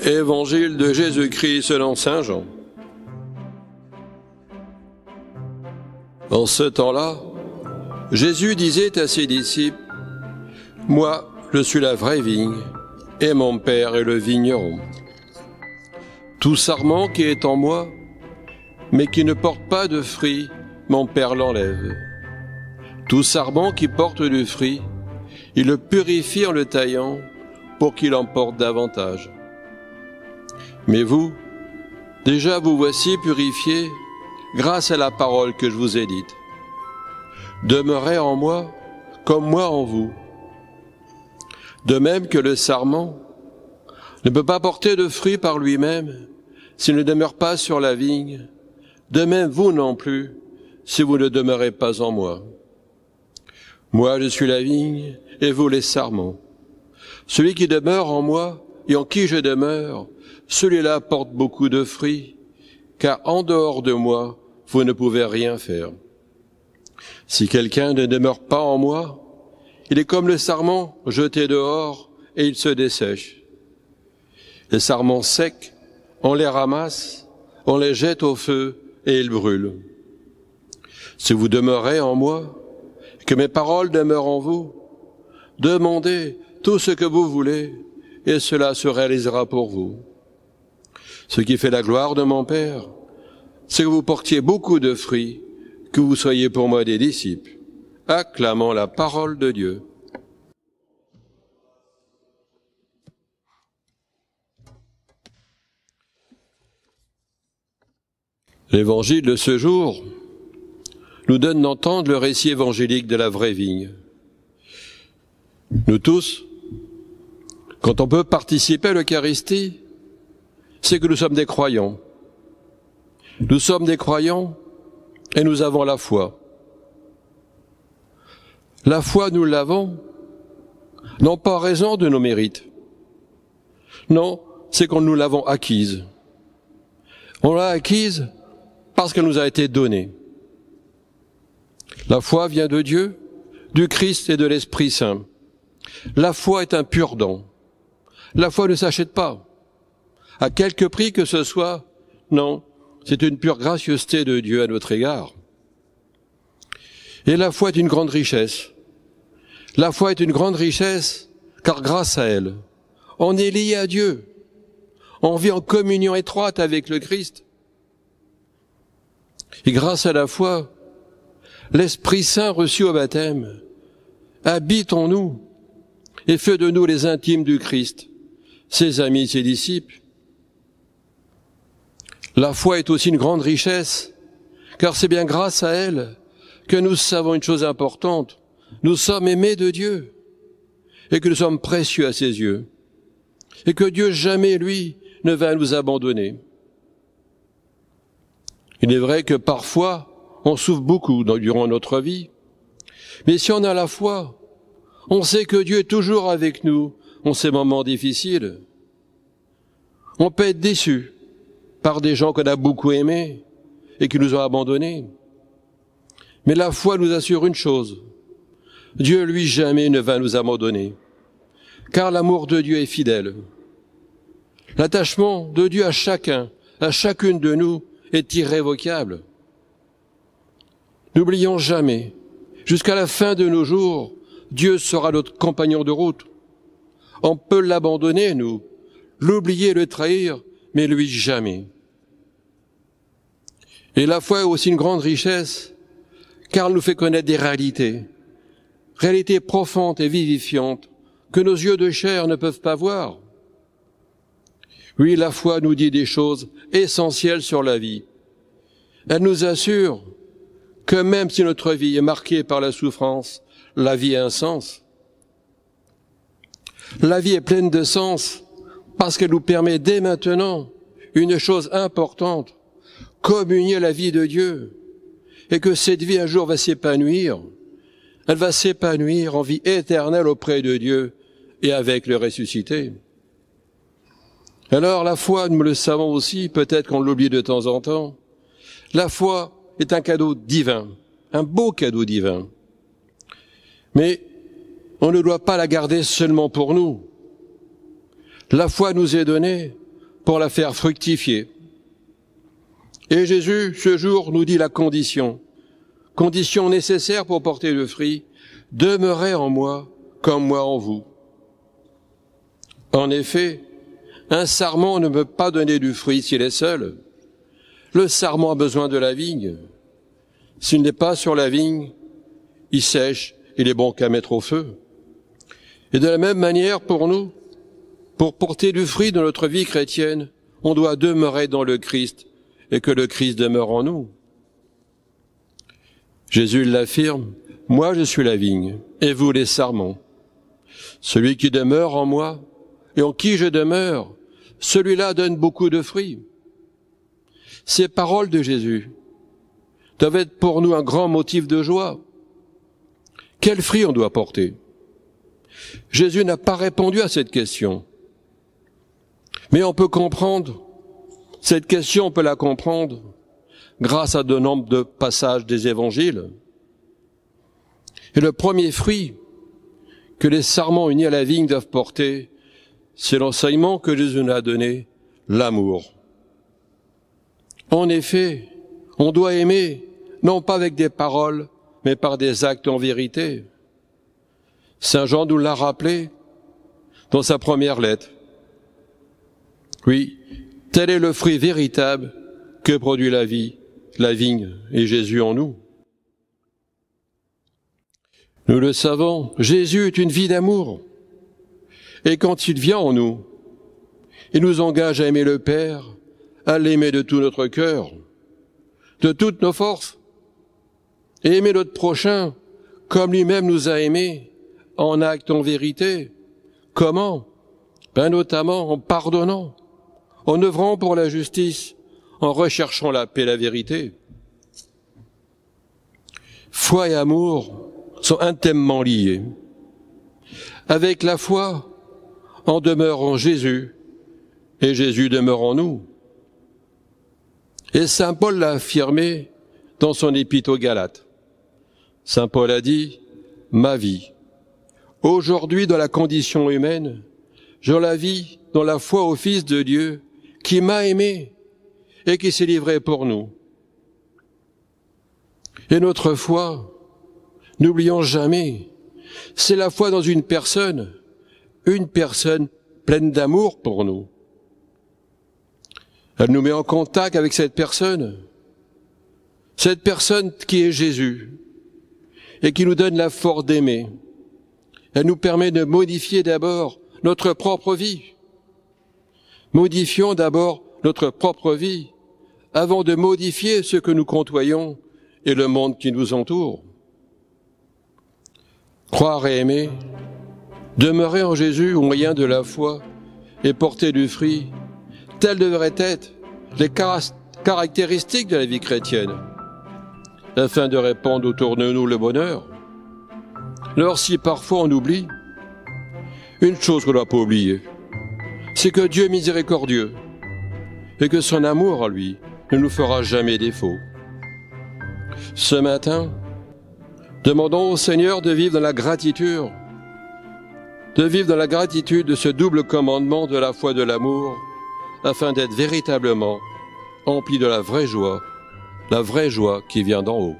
Évangile de Jésus-Christ selon saint Jean. En ce temps-là, Jésus disait à ses disciples, « Moi, je suis la vraie vigne, et mon Père est le vigneron. Tout sarment qui est en moi, mais qui ne porte pas de fruit, mon Père l'enlève. Tout sarment qui porte du fruit, il le purifie en le taillant, pour qu'il en porte davantage. Mais vous, déjà vous voici purifiés grâce à la parole que je vous ai dite. Demeurez en moi comme moi en vous. De même que le sarment ne peut pas porter de fruit par lui-même s'il ne demeure pas sur la vigne, de même vous non plus si vous ne demeurez pas en moi. Moi je suis la vigne et vous les sarments. Celui qui demeure en moi et en qui je demeure, celui-là porte beaucoup de fruits, car en dehors de moi, vous ne pouvez rien faire. Si quelqu'un ne demeure pas en moi, il est comme le sarment jeté dehors et il se dessèche. Les sarments secs, on les ramasse, on les jette au feu et ils brûlent. Si vous demeurez en moi, que mes paroles demeurent en vous, demandez tout ce que vous voulez et cela se réalisera pour vous. Ce qui fait la gloire de mon Père, c'est que vous portiez beaucoup de fruits, que vous soyez pour moi des disciples, acclamant la parole de Dieu. L'évangile de ce jour nous donne d'entendre le récit évangélique de la vraie vigne. Nous tous, quand on peut participer à l'Eucharistie, c'est que nous sommes des croyants. Nous sommes des croyants et nous avons la foi. La foi, nous l'avons, non pas en raison de nos mérites. Non, c'est qu'on nous l'avons acquise. On l'a acquise parce qu'elle nous a été donnée. La foi vient de Dieu, du Christ et de l'Esprit Saint. La foi est un pur don. La foi ne s'achète pas. À quelque prix que ce soit, non, c'est une pure gracieuseté de Dieu à notre égard. Et la foi est une grande richesse. La foi est une grande richesse, car grâce à elle, on est lié à Dieu. On vit en communion étroite avec le Christ. Et grâce à la foi, l'Esprit Saint reçu au baptême habite en nous et fait de nous les intimes du Christ, ses amis, ses disciples. La foi est aussi une grande richesse, car c'est bien grâce à elle que nous savons une chose importante. Nous sommes aimés de Dieu et que nous sommes précieux à ses yeux et que Dieu jamais, lui, ne va nous abandonner. Il est vrai que parfois, on souffre beaucoup durant notre vie, mais si on a la foi, on sait que Dieu est toujours avec nous en ces moments difficiles. On peut être déçu par des gens qu'on a beaucoup aimés et qui nous ont abandonnés. Mais la foi nous assure une chose. Dieu, lui, jamais ne va nous abandonner. Car l'amour de Dieu est fidèle. L'attachement de Dieu à chacun, à chacune de nous, est irrévocable. N'oublions jamais, jusqu'à la fin de nos jours, Dieu sera notre compagnon de route. On peut l'abandonner, nous, l'oublier, le trahir, mais lui jamais. Et la foi est aussi une grande richesse, car elle nous fait connaître des réalités profondes et vivifiantes, que nos yeux de chair ne peuvent pas voir. Oui, la foi nous dit des choses essentielles sur la vie. Elle nous assure que même si notre vie est marquée par la souffrance, la vie a un sens. La vie est pleine de sens parce qu'elle nous permet dès maintenant une chose importante, communier la vie de Dieu, et que cette vie un jour va s'épanouir. Elle va s'épanouir en vie éternelle auprès de Dieu et avec le ressuscité. Alors la foi, nous le savons aussi, peut-être qu'on l'oublie de temps en temps, la foi est un cadeau divin, un beau cadeau divin. Mais on ne doit pas la garder seulement pour nous. La foi nous est donnée pour la faire fructifier. Et Jésus, ce jour, nous dit la condition nécessaire pour porter le fruit, demeurez en moi comme moi en vous. En effet, un sarment ne peut pas donner du fruit s'il est seul. Le sarment a besoin de la vigne. S'il n'est pas sur la vigne, il sèche, il est bon qu'à mettre au feu. Et de la même manière pour nous, pour porter du fruit dans notre vie chrétienne, on doit demeurer dans le Christ et que le Christ demeure en nous. Jésus l'affirme, « Moi je suis la vigne, et vous les sarments. Celui qui demeure en moi, et en qui je demeure, celui-là donne beaucoup de fruits. » Ces paroles de Jésus doivent être pour nous un grand motif de joie. Quel fruit on doit porter? Jésus n'a pas répondu à cette question. Mais on peut comprendre, cette question on peut la comprendre grâce à de nombreux passages des évangiles. Et le premier fruit que les sarments unis à la vigne doivent porter, c'est l'enseignement que Jésus nous a donné, l'amour. En effet, on doit aimer, non pas avec des paroles, mais par des actes en vérité. Saint Jean nous l'a rappelé dans sa première lettre. Oui, tel est le fruit véritable que produit la vie, la vigne et Jésus en nous. Nous le savons, Jésus est une vie d'amour. Et quand il vient en nous, il nous engage à aimer le Père, à l'aimer de tout notre cœur, de toutes nos forces, et aimer notre prochain comme lui-même nous a aimés, en acte, en vérité. Comment? Notamment en pardonnant, en œuvrant pour la justice, en recherchant la paix et la vérité. Foi et amour sont intimement liés. Avec la foi, on demeure en Jésus, et Jésus demeure en nous. Et saint Paul l'a affirmé dans son épître aux Galates. Saint Paul a dit, « Ma vie, aujourd'hui dans la condition humaine, je la vis dans la foi au Fils de Dieu, qui m'a aimé et qui s'est livré pour nous. » Et notre foi, n'oublions jamais, c'est la foi dans une personne pleine d'amour pour nous. Elle nous met en contact avec cette personne qui est Jésus, et qui nous donne la force d'aimer. Elle nous permet de modifier d'abord notre propre vie. Modifions d'abord notre propre vie, avant de modifier ce que nous côtoyons et le monde qui nous entoure. Croire et aimer, demeurer en Jésus au moyen de la foi et porter du fruit, telles devraient être les caractéristiques de la vie chrétienne, afin de répandre autour de nous le bonheur. Alors si parfois on oublie, une chose qu'on ne doit pas oublier, c'est que Dieu est miséricordieux et que son amour à lui ne nous fera jamais défaut. Ce matin, demandons au Seigneur de vivre dans la gratitude, de ce double commandement de la foi et de l'amour, afin d'être véritablement emplis de la vraie joie qui vient d'en haut.